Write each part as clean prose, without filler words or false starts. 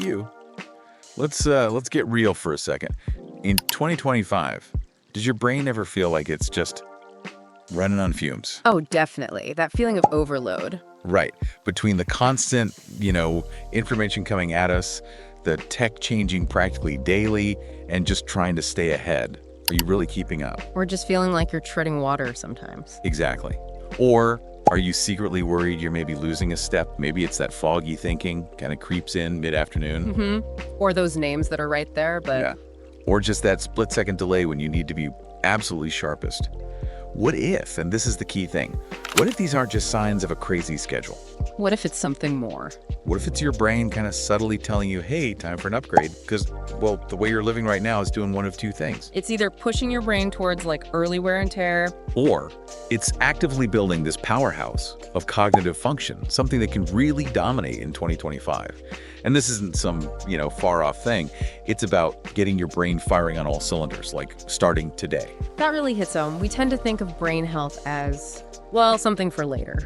you. Let's get real for a second. In 2025, does your brain ever feel like it's just running on fumes? Oh, definitely. That feeling of overload. Right. Between the constant, information coming at us, the tech changing practically daily, and just trying to stay ahead. Are you really keeping up? Or just feeling like you're treading water sometimes. Exactly. Or are you secretly worried you're maybe losing a step? Maybe it's that foggy thinking kind of creeps in mid-afternoon. Mm-hmm. Or those names that are right there, but... Yeah. Or just that split-second delay when you need to be absolutely sharpest. What if, and this is the key thing, what if these aren't just signs of a crazy schedule? What if it's something more? What if it's your brain kind of subtly telling you, hey, time for an upgrade? Because, well, the way you're living right now is doing one of two things. It's either pushing your brain towards like early wear and tear, or it's actively building this powerhouse of cognitive function, something that can really dominate in 2025. And this isn't some, far off thing. It's about getting your brain firing on all cylinders, like starting today. That really hits home. We tend to think of brain health as, well, something for later.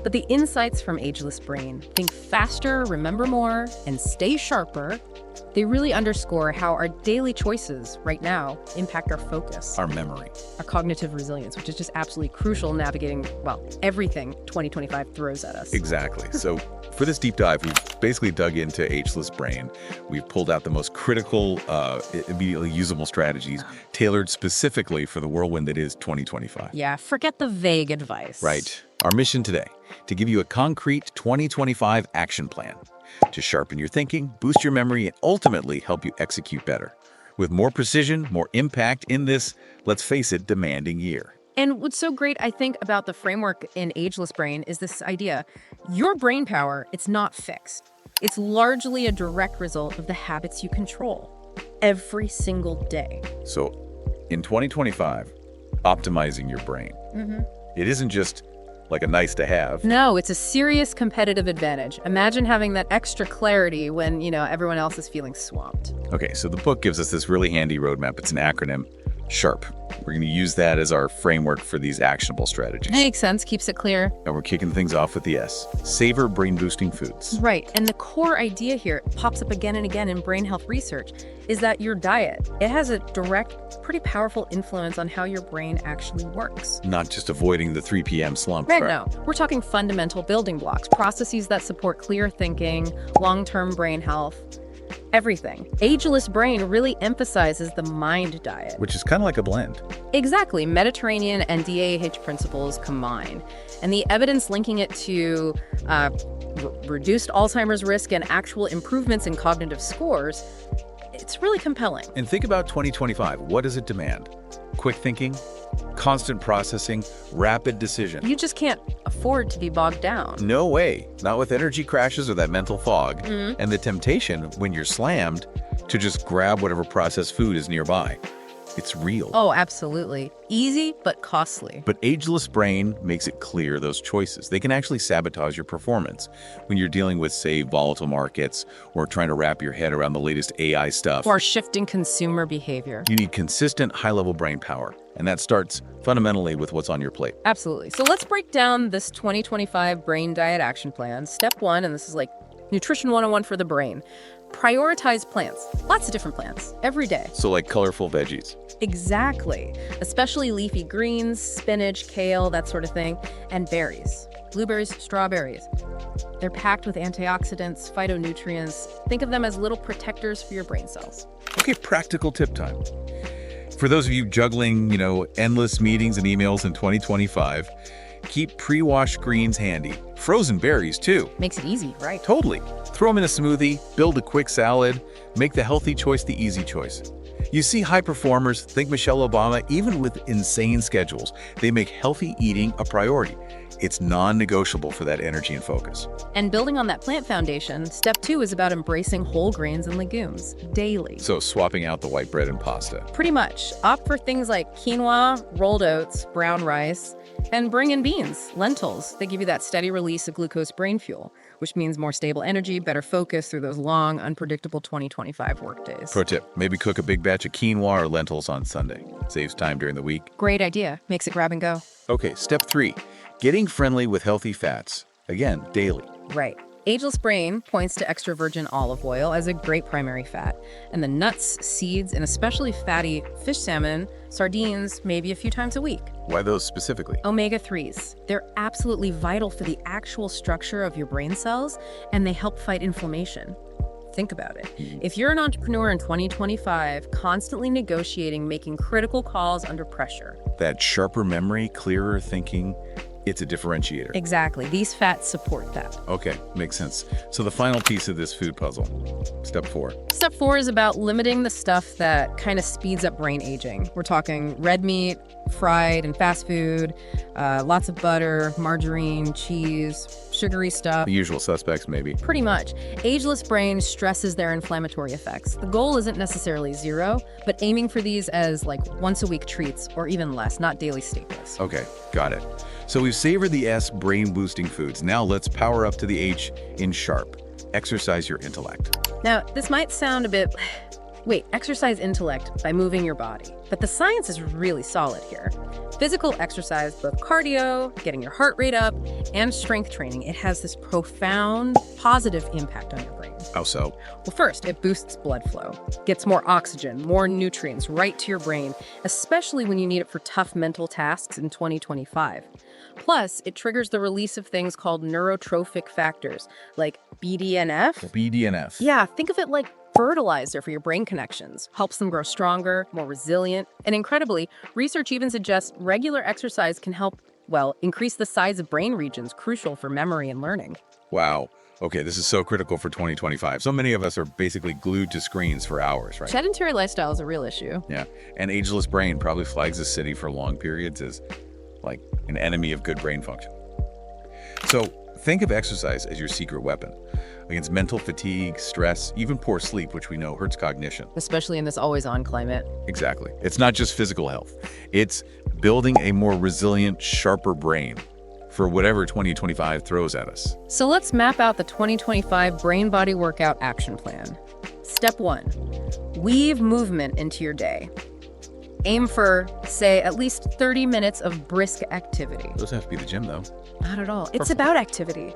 But the insights from Ageless Brain, think faster, remember more, and stay sharper, they really underscore how our daily choices right now impact our focus, our memory, our cognitive resilience, which is just absolutely crucial navigating, everything 2025 throws at us. Exactly. So for this deep dive, we've basically dug into Ageless Brain. We've pulled out the most critical, immediately usable strategies tailored specifically for the whirlwind that is 2025. Yeah, forget the vague advice. Right. Our mission today, to give you a concrete 2025 action plan to sharpen your thinking, boost your memory, and ultimately help you execute better. With more precision, more impact in this, let's face it, demanding year. And what's so great, I think, about the framework in Ageless Brain is this idea. Your brain power, it's not fixed. It's largely a direct result of the habits you control every single day. So in 2025, optimizing your brain. It isn't just like a nice to have. No, it's a serious competitive advantage. Imagine having that extra clarity when, everyone else is feeling swamped. Okay, so the book gives us this really handy roadmap. It's an acronym, SHARP. We're going to use that as our framework for these actionable strategies. Makes sense, keeps it clear. And we're kicking things off with the S. Savor brain-boosting foods. Right, and the core idea here pops up again and again in brain health research is that your diet, it has a direct, pretty powerful influence on how your brain actually works. Not just avoiding the 3 p.m. slump. Right, no. We're talking fundamental building blocks, processes that support clear thinking, long-term brain health, everything. Ageless Brain really emphasizes the mind diet. Which is kind of like a blend. Exactly. Mediterranean and DAH principles combine. And the evidence linking it to reduced Alzheimer's risk and actual improvements in cognitive scores, it's really compelling. And think about 2025. What does it demand? Quick thinking, constant processing, rapid decision. You just can't afford to be bogged down. No way. Not with energy crashes or that mental fog. And the temptation, when you're slammed, to just grab whatever processed food is nearby. It's real. Oh, absolutely. Easy, but costly. But Ageless Brain makes it clear those choices. They can actually sabotage your performance when you're dealing with, say, volatile markets or trying to wrap your head around the latest AI stuff. Or shifting consumer behavior. You need consistent, high-level brain power. And that starts fundamentally with what's on your plate. Absolutely. So let's break down this 2025 brain diet action plan. Step 1, and this is like nutrition 101 for the brain. Prioritize plants. Lots of different plants every day. So like colorful veggies. Exactly. Especially leafy greens, spinach, kale, that sort of thing, and berries. Blueberries, strawberries. They're packed with antioxidants, phytonutrients. Think of them as little protectors for your brain cells. Okay, practical tip time. For those of you juggling, endless meetings and emails in 2025, keep pre-washed greens handy. Frozen berries, too. Makes it easy, right? Totally. Throw them in a smoothie, build a quick salad, make the healthy choice the easy choice. You see high performers, think Michelle Obama, even with insane schedules, they make healthy eating a priority. It's non-negotiable for that energy and focus. And building on that plant foundation, step 2 is about embracing whole grains and legumes daily. So swapping out the white bread and pasta. Pretty much. Opt for things like quinoa, rolled oats, brown rice, and bring in beans, lentils. They give you that steady release of glucose brain fuel, which means more stable energy, better focus through those long, unpredictable 2025 workdays. Pro tip, maybe cook a big batch of quinoa or lentils on Sunday. Saves time during the week. Great idea. Makes it grab and go. Okay, step 3, getting friendly with healthy fats. Again, daily. Right. Ageless Brain points to extra virgin olive oil as a great primary fat, and the nuts, seeds, and especially fatty fish salmon, sardines, maybe a few times a week. Why those specifically? Omega-3s. They're absolutely vital for the actual structure of your brain cells, and they help fight inflammation. Think about it. If you're an entrepreneur in 2025, constantly negotiating, making critical calls under pressure. That sharper memory, clearer thinking, it's a differentiator. Exactly. These fats support that. Okay, makes sense. So the final piece of this food puzzle, step 4. Step 4 is about limiting the stuff that kind of speeds up brain aging. We're talking red meat, fried and fast food, lots of butter, margarine, cheese, sugary stuff. The usual suspects, maybe. Pretty much. Ageless Brain stresses their inflammatory effects. The goal isn't necessarily 0, but aiming for these as like once-a-week treats or even less, not daily staples. Okay, got it. So we've savored the S, brain-boosting foods. Now let's power up to the H in sharp. Exercise your intellect. Now, this might sound a bit... Wait, exercise intellect by moving your body. But the science is really solid here. Physical exercise, both cardio, getting your heart rate up, and strength training, it has this profound positive impact on your brain. How so? Well, first, it boosts blood flow, gets more oxygen, more nutrients right to your brain, especially when you need it for tough mental tasks in 2025. Plus, it triggers the release of things called neurotrophic factors, like BDNF. BDNF. Yeah, think of it like fertilizer for your brain connections, helps them grow stronger, more resilient, and incredibly, research even suggests regular exercise can help, well, increase the size of brain regions crucial for memory and learning. Wow. Okay, this is so critical for 2025. So many of us are basically glued to screens for hours, right? Sedentary lifestyle is a real issue. Yeah, and Ageless Brain probably flags the city for long periods as like an enemy of good brain function. So think of exercise as your secret weapon against mental fatigue, stress, even poor sleep, which we know hurts cognition. Especially in this always-on climate. Exactly. It's not just physical health. It's building a more resilient, sharper brain for whatever 2025 throws at us. So let's map out the 2025 Brain Body Workout Action Plan. Step 1, weave movement into your day. Aim for, say, at least 30 minutes of brisk activity. Doesn't have to be the gym, though. Not at all. It's about activity.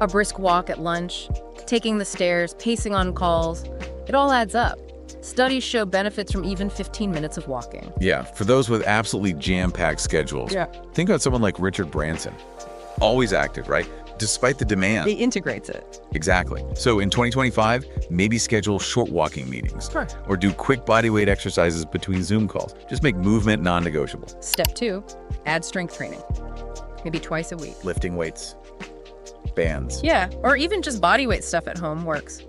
A brisk walk at lunch, taking the stairs, pacing on calls. It all adds up. Studies show benefits from even 15 minutes of walking. Yeah, for those with absolutely jam-packed schedules. Yeah. Think about someone like Richard Branson. Always active, right? Despite the demand. It integrates it. Exactly. So in 2025, maybe schedule short walking meetings. Sure. Or do quick bodyweight exercises between Zoom calls. Just make movement non-negotiable. Step 2, add strength training. Maybe twice a week. Lifting weights, bands. Yeah, or even just body weight stuff at home works.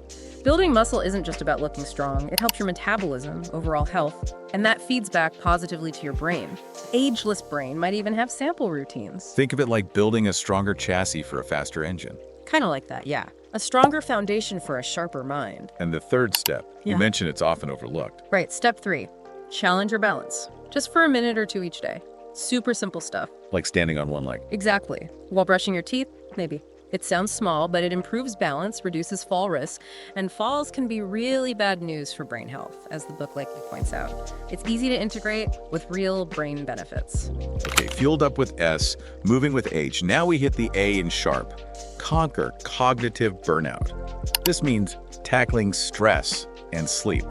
Building muscle isn't just about looking strong. It helps your metabolism, overall health, and that feeds back positively to your brain. Ageless Brain might even have sample routines. Think of it like building a stronger chassis for a faster engine. Kind of like that, yeah. A stronger foundation for a sharper mind. And the third step, Yeah. you mentioned it's often overlooked. Right, step 3, challenge your balance. Just for a minute or 2 each day. Super simple stuff. Like standing on one leg. Exactly. While brushing your teeth, maybe. It sounds small, but it improves balance, reduces fall risk, and falls can be really bad news for brain health, as the book likely points out. It's easy to integrate with real brain benefits. Okay, fueled up with S, moving with H. Now we hit the A in sharp. Conquer cognitive burnout. This means tackling stress and sleep.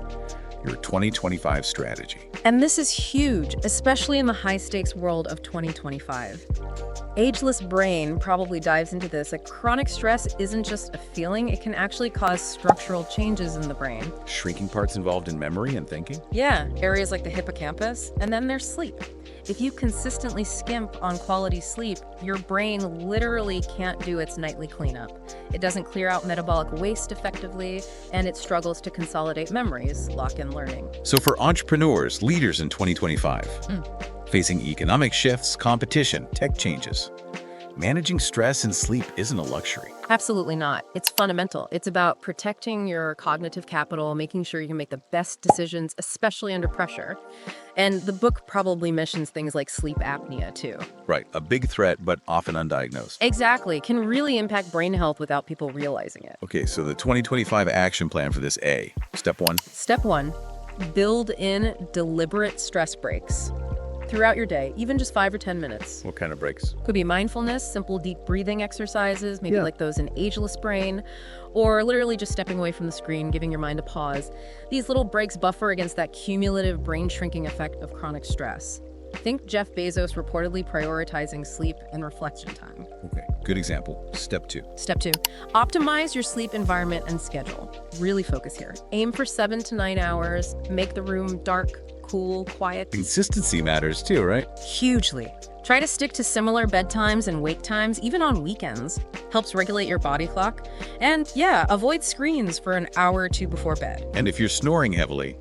Your 2025 strategy. And this is huge, especially in the high-stakes world of 2025. Ageless Brain probably dives into this. Like, chronic stress isn't just a feeling, it can actually cause structural changes in the brain. Shrinking parts involved in memory and thinking? Yeah, areas like the hippocampus, and then there's sleep. If you consistently skimp on quality sleep, your brain literally can't do its nightly cleanup. It doesn't clear out metabolic waste effectively, and it struggles to consolidate memories, lock in learning. So for entrepreneurs, leaders in 2025, facing economic shifts, competition, tech changes, managing stress and sleep isn't a luxury. Absolutely not. It's fundamental. It's about protecting your cognitive capital, making sure you can make the best decisions, especially under pressure. And the book probably mentions things like sleep apnea, too. Right, a big threat, but often undiagnosed. Exactly. Can really impact brain health without people realizing it. Okay, so the 2025 action plan for this A. Step 1. Step 1, build in deliberate stress breaks. throughout your day, even just 5 or 10 minutes. What kind of breaks? Could be mindfulness, simple deep breathing exercises, maybe Yeah. like those in Ageless Brain, or literally just stepping away from the screen, giving your mind a pause. These little breaks buffer against that cumulative brain shrinking effect of chronic stress. Think Jeff Bezos reportedly prioritizing sleep and reflection time. Okay, good example. Step 2. Step 2, optimize your sleep environment and schedule. Really focus here. Aim for 7 to 9 hours. Make the room dark, cool, quiet. Consistency matters too, right? Hugely. Try to stick to similar bedtimes and wake times, even on weekends. Helps regulate your body clock. And yeah, avoid screens for an hour or two before bed. And if you're snoring heavily,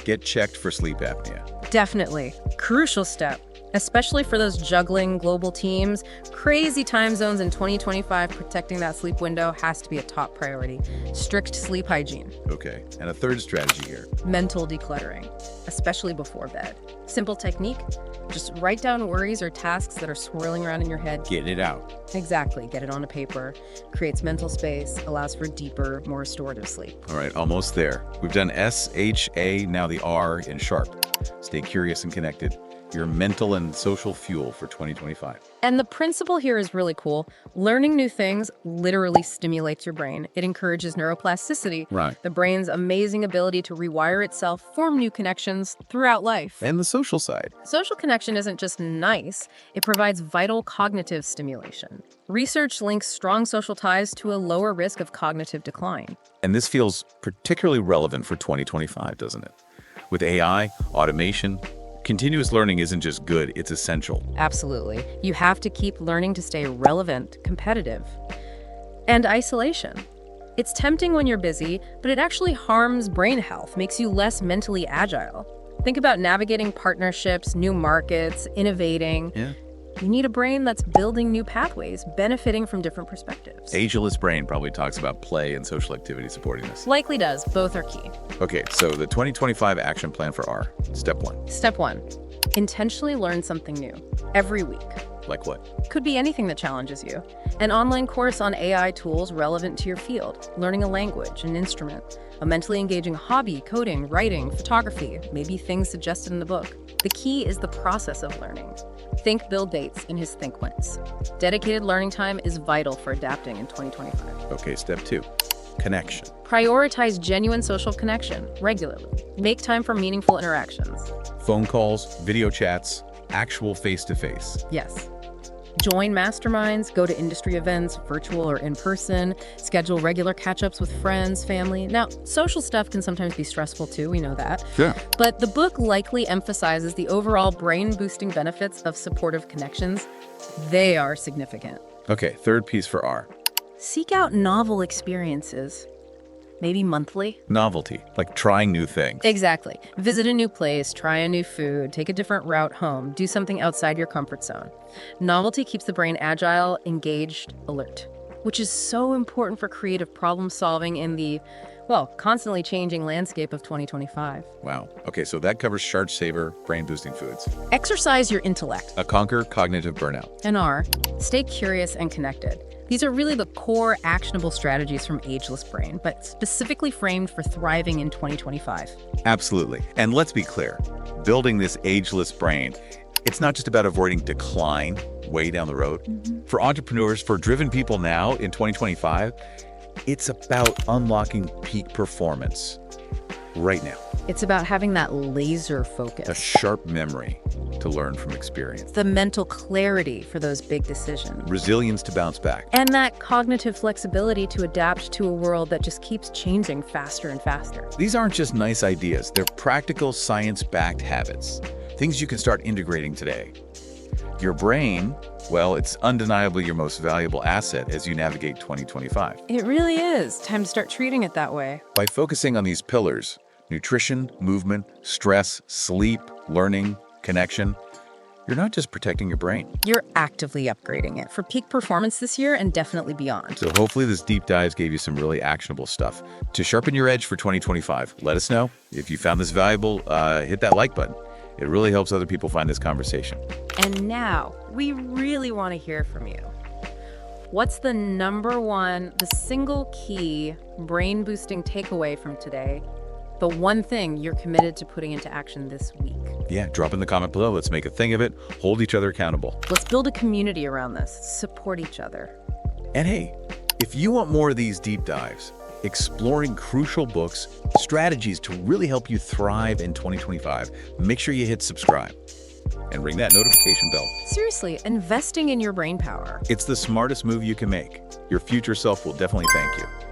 get checked for sleep apnea. Definitely. Crucial step, especially for those juggling global teams. Crazy time zones in 2025, protecting that sleep window has to be a top priority. Strict sleep hygiene. Okay, and a third strategy here. Mental decluttering, especially before bed. Simple technique, just write down worries or tasks that are swirling around in your head. Get it out. Exactly, get it onto paper. Creates mental space, allows for deeper, more restorative sleep. All right, almost there. We've done S, H, A, now the R in sharp. Stay curious and connected. Your mental and social fuel for 2025. And the principle here is really cool. Learning new things literally stimulates your brain. It encourages neuroplasticity, Right. the brain's amazing ability to rewire itself, form new connections throughout life. And the social side. Social connection isn't just nice, it provides vital cognitive stimulation. Research links strong social ties to a lower risk of cognitive decline. And this feels particularly relevant for 2025, doesn't it? With AI, automation, continuous learning isn't just good, it's essential. Absolutely. You have to keep learning to stay relevant, competitive. And isolation. It's tempting when you're busy, but it actually harms brain health, makes you less mentally agile. Think about navigating partnerships, new markets, innovating. Yeah. You need a brain that's building new pathways, benefiting from different perspectives. Ageless Brain probably talks about play and social activity supporting this. Likely does. Both are key. Okay, so the 2025 action plan for R. Step 1. Step 1, intentionally learn something new every week. Like what? Could be anything that challenges you. An online course on AI tools relevant to your field, learning a language, an instrument, a mentally engaging hobby, coding, writing, photography, maybe things suggested in the book. The key is the process of learning. Think Bill Gates in his Think Wins. Dedicated learning time is vital for adapting in 2025. Okay, step 2. Connection. Prioritize genuine social connection regularly. Make time for meaningful interactions. Phone calls, video chats, actual face-to-face. Yes. Join masterminds, go to industry events, virtual or in person, schedule regular catch-ups with friends, family. Now, social stuff can sometimes be stressful too, we know that. Yeah. But the book likely emphasizes the overall brain-boosting benefits of supportive connections. They are significant. Okay, third piece for R. Seek out novel experiences, maybe monthly. Novelty, like trying new things. Exactly. Visit a new place, try a new food, take a different route home, do something outside your comfort zone. Novelty keeps the brain agile, engaged, alert, which is so important for creative problem solving in the, well, constantly changing landscape of 2025. Wow. Okay, so that covers Sharp Saver, brain-boosting foods. Exercise your intellect. Conquer cognitive burnout. And R, stay curious and connected. These are really the core actionable strategies from Ageless Brain, but specifically framed for thriving in 2025. Absolutely. And let's be clear, building this ageless brain, it's not just about avoiding decline way down the road. For entrepreneurs, for driven people now in 2025, it's about unlocking peak performance right now. It's about having that laser A focus, sharp memory to learn from experience, the mental clarity for those big decisions, resilience to bounce back. and that cognitive flexibility to adapt to a world that just keeps changing faster and faster. These aren't just nice ideas, they're practical science-backed habits, things you can start integrating today. Your brain, well, it's undeniably your most valuable asset as you navigate 2025. It really is. Time to start treating it that way. By focusing on these pillars, nutrition, movement, stress, sleep, learning, connection, you're not just protecting your brain. You're actively upgrading it for peak performance this year and definitely beyond. So hopefully this deep dive gave you some really actionable stuff to sharpen your edge for 2025. Let us know. If you found this valuable, hit that like button. It really helps other people find this conversation. And now, we really want to hear from you. What's the number one, the single key brain-boosting takeaway from today the one thing you're committed to putting into action this week. Yeah, drop in the comment below. Let's make a thing of it. Hold each other accountable. Let's build a community around this. Support each other. And hey, if you want more of these deep dives, exploring crucial books, strategies to really help you thrive in 2025, make sure you hit subscribe and ring that notification bell. Seriously, investing in your brain power. It's the smartest move you can make. Your future self will definitely thank you.